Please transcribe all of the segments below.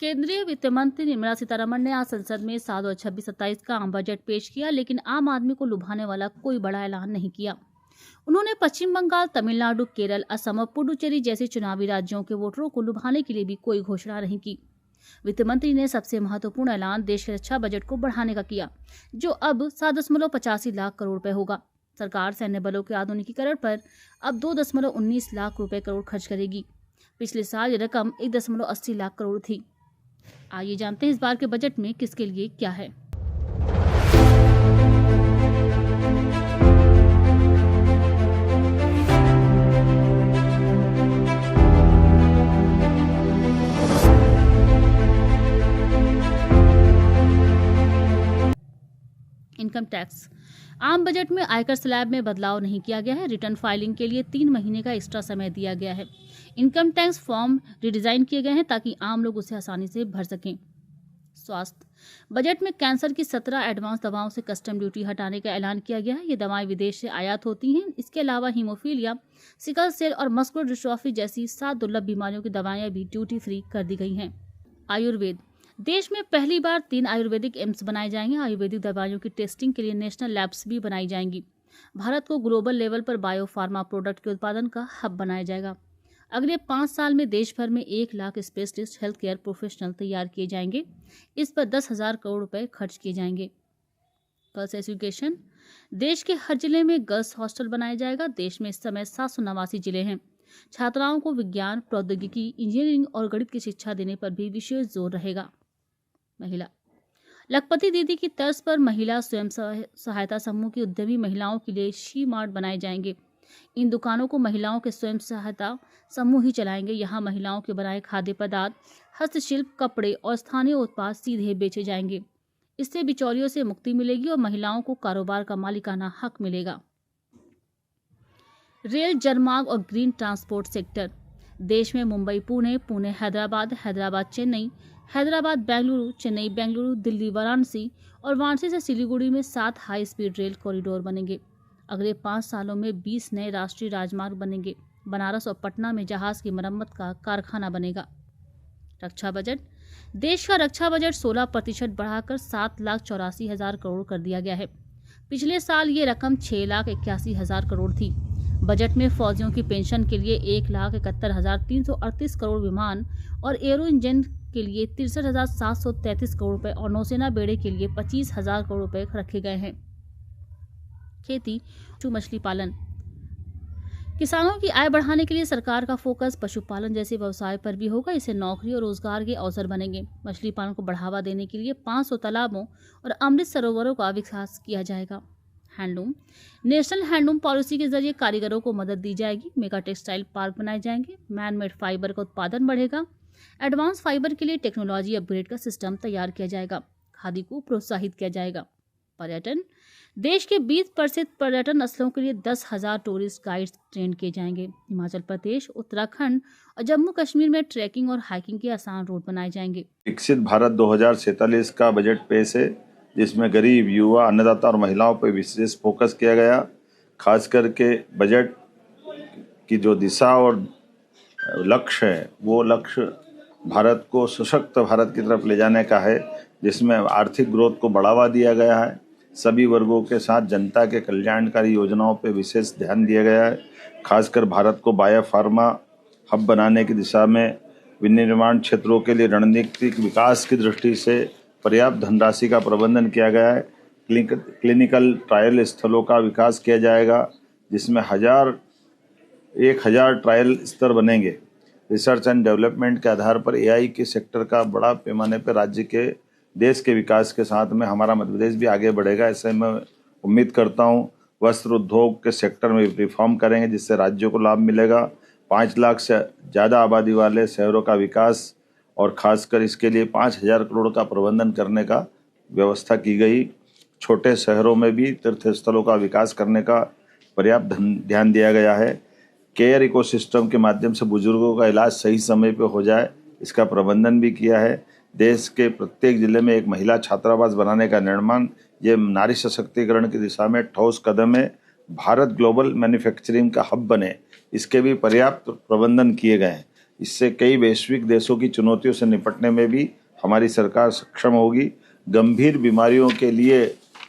केंद्रीय वित्त मंत्री निर्मला सीतारमण ने आज संसद में 2026-27 का आम बजट पेश किया, लेकिन आम आदमी को लुभाने वाला कोई बड़ा ऐलान नहीं किया। उन्होंने पश्चिम बंगाल, तमिलनाडु, केरल, असम और पुडुचेरी जैसे चुनावी राज्यों के वोटरों को लुभाने के लिए भी कोई घोषणा नहीं की। वित्त मंत्री ने सबसे महत्वपूर्ण ऐलान देश के रक्षा बजट को बढ़ाने का किया, जो अब 7.85 लाख करोड़ रुपए होगा। सरकार सैन्य बलों के आधुनिकीकरण पर अब 2.19 लाख रुपए करोड़ खर्च करेगी। पिछले साल ये रकम 1.80 लाख करोड़ थी। आइए जानते हैं इस बार के बजट में किसके लिए क्या है। Income tax. आम बजट में आयकर स्लैब में बदलाव नहीं किया गया है। रिटर्न फाइलिंग के लिए 3 महीने का एक्स्ट्रा समय दिया गया है। इनकम टैक्स फॉर्म रिडिजाइन किए गए हैं ताकि आम लोग उसे आसानी से भर सकें। स्वास्थ्य। बजट में कैंसर की 17 एडवांस दवाओं से कस्टम ड्यूटी हटाने का ऐलान किया गया है। ये दवाएं विदेश से आयात होती हैं। इसके अलावा हीमोफीलिया, सिकल सेल और मस्कुलर डिस्ट्रॉफी जैसी 7 दुर्लभ बीमारियों की दवाएं भी ड्यूटी फ्री कर दी गई हैं। आयुर्वेद। देश में पहली बार 3 आयुर्वेदिक एम्स बनाए जाएंगे। आयुर्वेदिक दवाइयों की टेस्टिंग के लिए नेशनल लैब्स भी बनाई जाएंगी। भारत को ग्लोबल लेवल पर बायो फार्मा प्रोडक्ट के उत्पादन का हब बनाया जाएगा। अगले 5 साल में देश भर में 1 lakh specialist health care professional तैयार किए जाएंगे। इस पर 10,000 करोड़ रुपए खर्च किए जाएंगे। Girls education. देश के हर जिले में गर्ल्स हॉस्टल बनाया जाएगा। देश में इस समय 789 जिले हैं। छात्राओं को विज्ञान, प्रौद्योगिकी, इंजीनियरिंग और गणित की शिक्षा देने पर भी विशेष जोर रहेगा। महिला। लखपति दीदी की तर्ज पर महिला स्वयं सहायता समूह की उद्यमी महिलाओं के लिए शी मार्ट बनाए जाएंगे। इन दुकानों को महिलाओं के स्वयं सहायता समूह ही चलाएंगे। यहाँ महिलाओं के बनाए खाद्य पदार्थ, हस्तशिल्प, कपड़े और स्थानीय उत्पाद सीधे बेचे जाएंगे। इससे बिचौलियों से मुक्ति मिलेगी और महिलाओं को कारोबार का मालिकाना हक मिलेगा। रेल, जलमार्ग और ग्रीन ट्रांसपोर्ट सेक्टर। देश में मुंबई पुणे, पुणे हैदराबाद, हैदराबाद चेन्नई, हैदराबाद बेंगलुरु, चेन्नई बेंगलुरु, दिल्ली वाराणसी और वाराणसी से सिलीगुड़ी में 7 हाई स्पीड रेल कॉरिडोर बनेंगे। अगले 5 सालों में 20 नए राष्ट्रीय राजमार्ग बनेंगे। बनारस और पटना में जहाज की मरम्मत का कारखाना बनेगा। रक्षा बजट। देश का रक्षा बजट 16% बढ़ाकर 7,84,000 करोड़ कर दिया गया है। पिछले साल ये रकम 6,81,000 करोड़ थी। बजट में फौजियों की पेंशन के लिए 1,71,338 करोड़, विमान और एरो इंजन के लिए 63,733 करोड़ रुपए और नौसेना बेड़े के लिए 25,000 करोड़ रुपए रखे गए हैं। खेती, मछली पालन। किसानों की आय बढ़ाने के लिए सरकार का फोकस पशुपालन जैसे व्यवसाय पर भी होगा। इससे नौकरी और रोजगार के अवसर बनेंगे। मछली पालन को बढ़ावा देने के लिए 500 तालाबों और अमृत सरोवरों का विकास किया जाएगा। हैंडलूम। नेशनल हैंडलूम पॉलिसी के जरिए कारीगरों को मदद दी जाएगी। मेगा टेक्सटाइल पार्क बनाए जाएंगे। मैन मेड फाइबर का उत्पादन बढ़ेगा। एडवांस फाइबर के लिए टेक्नोलॉजी अपग्रेड का सिस्टम तैयार किया जाएगा। खादी को प्रोत्साहित किया जाएगा। पर्यटन। देश के 20% पर्यटन स्थलों के लिए 10,000 टूरिस्ट गाइड्स ट्रेन किए जाएंगे। हिमाचल प्रदेश, उत्तराखंड और जम्मू कश्मीर में ट्रैकिंग और हाइकिंग के आसान रूट बनाए जाएंगे। विकसित भारत 2047 का बजट पेश है, जिसमें गरीब, युवा, अन्नदाता और महिलाओं पर विशेष फोकस किया गया। खास करके बजट की जो दिशा और लक्ष्य है, वो लक्ष्य भारत को सशक्त भारत की तरफ ले जाने का है, जिसमें आर्थिक ग्रोथ को बढ़ावा दिया गया है। सभी वर्गों के साथ जनता के कल्याणकारी योजनाओं पर विशेष ध्यान दिया गया है। खासकर भारत को बायो फार्मा हब बनाने की दिशा में विनिर्माण क्षेत्रों के लिए रणनीतिक विकास की दृष्टि से पर्याप्त धनराशि का प्रबंधन किया गया है। क्लिनिकल ट्रायल स्थलों का विकास किया जाएगा, जिसमें 1,000 ट्रायल स्तर बनेंगे। रिसर्च एंड डेवलपमेंट के आधार पर AI के सेक्टर का बड़ा पैमाने पर राज्य के देश के विकास के साथ में हमारा मध्य प्रदेश भी आगे बढ़ेगा। ऐसे मैं उम्मीद करता हूँ। वस्त्र उद्योग के सेक्टर में रिफॉर्म करेंगे, जिससे राज्यों को लाभ मिलेगा। 5 लाख से ज़्यादा आबादी वाले शहरों का विकास और खासकर इसके लिए 5,000 करोड़ का प्रबंधन करने का व्यवस्था की गई। छोटे शहरों में भी तीर्थ स्थलों का विकास करने का पर्याप्त ध्यान दिया गया है। केयर इकोसिस्टम के माध्यम से बुजुर्गों का इलाज सही समय पर हो जाए, इसका प्रबंधन भी किया है। देश के प्रत्येक जिले में एक महिला छात्रावास बनाने का निर्माण, ये नारी सशक्तिकरण की दिशा में ठोस कदम है। भारत ग्लोबल मैन्युफैक्चरिंग का हब बने, इसके भी पर्याप्त प्रबंधन किए गए हैं। इससे कई वैश्विक देशों की चुनौतियों से निपटने में भी हमारी सरकार सक्षम होगी। गंभीर बीमारियों के लिए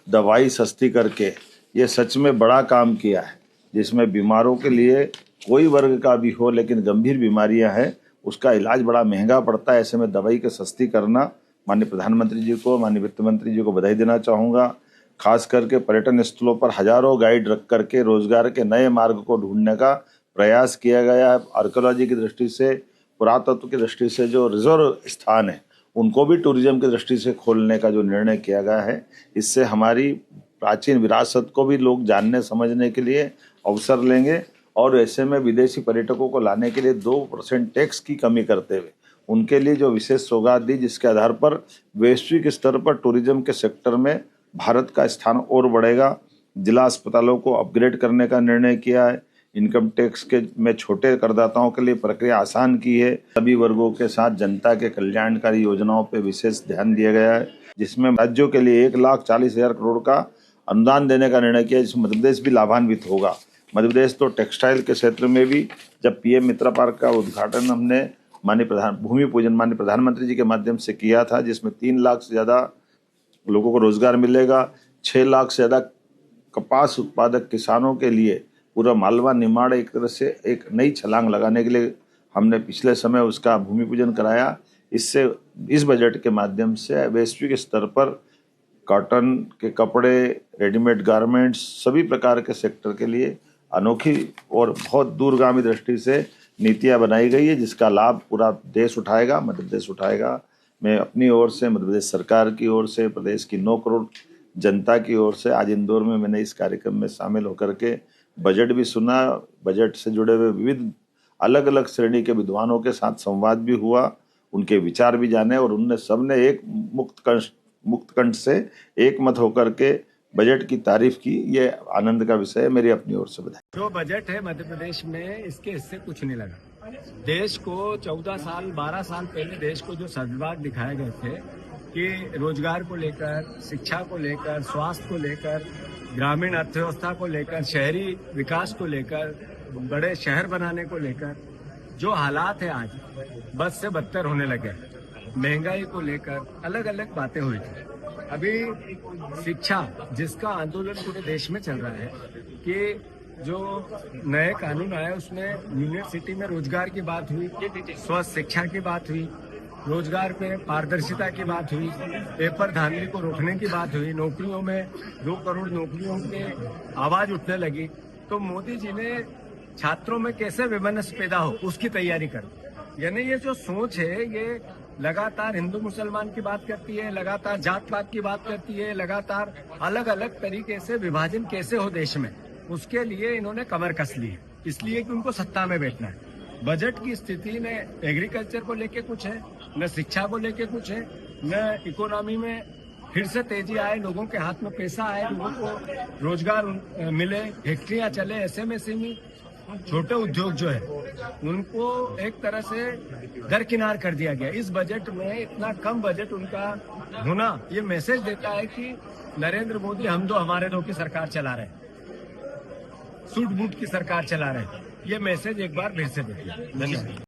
दवाई सस्ती करके ये सच में बड़ा काम किया है, जिसमें बीमारों के लिए कोई वर्ग का भी हो लेकिन गंभीर बीमारियां हैं, उसका इलाज बड़ा महंगा पड़ता है। ऐसे में दवाई के सस्ती करना, माननीय प्रधानमंत्री जी को, माननीय वित्त मंत्री जी को बधाई देना चाहूँगा। खास करके पर्यटन स्थलों पर हजारों गाइड रख करके रोजगार के नए मार्ग को ढूंढने का प्रयास किया गया है। आर्कियोलॉजी की दृष्टि से, पुरातत्व की दृष्टि से जो रिजर्व स्थान है उनको भी टूरिज्म की दृष्टि से खोलने का जो निर्णय किया गया है, इससे हमारी प्राचीन विरासत को भी लोग जानने समझने के लिए अवसर लेंगे। और ऐसे में विदेशी पर्यटकों को लाने के लिए 2% टैक्स की कमी करते हुए उनके लिए जो विशेष सौगात दी, जिसके आधार पर वैश्विक स्तर पर टूरिज्म के सेक्टर में भारत का स्थान और बढ़ेगा। जिला अस्पतालों को अपग्रेड करने का निर्णय किया है। इनकम टैक्स के में छोटे करदाताओं के लिए प्रक्रिया आसान की है। सभी वर्गों के साथ जनता के कल्याणकारी योजनाओं पर विशेष ध्यान दिया गया है, जिसमें राज्यों के लिए 1,40,000 करोड़ का अनुदान देने का निर्णय किया, जिसमें मध्य प्रदेश भी लाभान्वित होगा। मध्य प्रदेश तो टेक्सटाइल के क्षेत्र में भी, जब पीएम मित्र पार्क का उद्घाटन हमने भूमि पूजन माननीय प्रधानमंत्री जी के माध्यम से किया था, जिसमें 3 लाख से ज़्यादा लोगों को रोजगार मिलेगा। 6 लाख से ज़्यादा कपास उत्पादक किसानों के लिए पूरा मालवा निमाड़ एक तरह से एक नई छलांग लगाने के लिए हमने पिछले समय उसका भूमि पूजन कराया। इससे इस बजट के माध्यम से वैश्विक स्तर पर कॉटन के कपड़े, रेडीमेड गारमेंट्स, सभी प्रकार के सेक्टर के लिए अनोखी और बहुत दूरगामी दृष्टि से नीतियां बनाई गई है, जिसका लाभ पूरा देश उठाएगा, मध्य प्रदेश उठाएगा। मैं अपनी ओर से, मध्य प्रदेश सरकार की ओर से, प्रदेश की 9 करोड़ जनता की ओर से आज इंदौर में मैंने इस कार्यक्रम में शामिल होकर के बजट भी सुना। बजट से जुड़े हुए विविध अलग अलग श्रेणी के विद्वानों के साथ संवाद भी हुआ, उनके विचार भी जाने, और उनने सबने एक मुक्त कंठ से एक मत होकर के बजट की तारीफ की। ये आनंद का विषय है। मेरी अपनी ओर से बधाई। जो बजट है मध्य प्रदेश में, इसके हिस्से कुछ नहीं लगा। देश को 14 साल 12 साल पहले देश को जो सद्भाव दिखाए गए थे कि रोजगार को लेकर, शिक्षा को लेकर, स्वास्थ्य को लेकर, ग्रामीण अर्थव्यवस्था को लेकर, शहरी विकास को लेकर, बड़े शहर बनाने को लेकर जो हालात है आज बद से बदतर होने लगे। महंगाई को लेकर अलग अलग बातें हुई थी। अभी शिक्षा, जिसका आंदोलन पूरे देश में चल रहा है कि जो नए कानून आए उसमें यूनिवर्सिटी में रोजगार की बात हुई, स्वस्थ शिक्षा की बात हुई, रोजगार में पारदर्शिता की बात हुई, पेपर धांधली को रोकने की बात हुई, नौकरियों में 2 करोड़ नौकरियों की आवाज उठने लगी। तो मोदी जी ने छात्रों में कैसे वैमनस्य पैदा हो उसकी तैयारी कर। यानी ये जो सोच है, ये लगातार हिंदू मुसलमान की बात करती है, लगातार जात पात की बात करती है, लगातार अलग अलग तरीके से विभाजन कैसे हो देश में, उसके लिए इन्होंने कमर कस ली है, इसलिए कि उनको सत्ता में बैठना है। बजट की स्थिति न एग्रीकल्चर को लेके कुछ है, न शिक्षा को लेके कुछ है, न इकोनॉमी में फिर से तेजी आए, लोगों के हाथ में पैसा आए, लोगों को रोजगार मिले, फैक्ट्रियां चले। ऐसे में सिर्फ छोटे उद्योग जो है उनको एक तरह से दरकिनार कर दिया गया। इस बजट में इतना कम बजट उनका होना ये मैसेज देता है कि नरेंद्र मोदी हम दो हमारे दो की सरकार चला रहे हैं, सूट बूट की सरकार चला रहे हैं। ये मैसेज एक बार फिर से देखिए। धन्यवाद।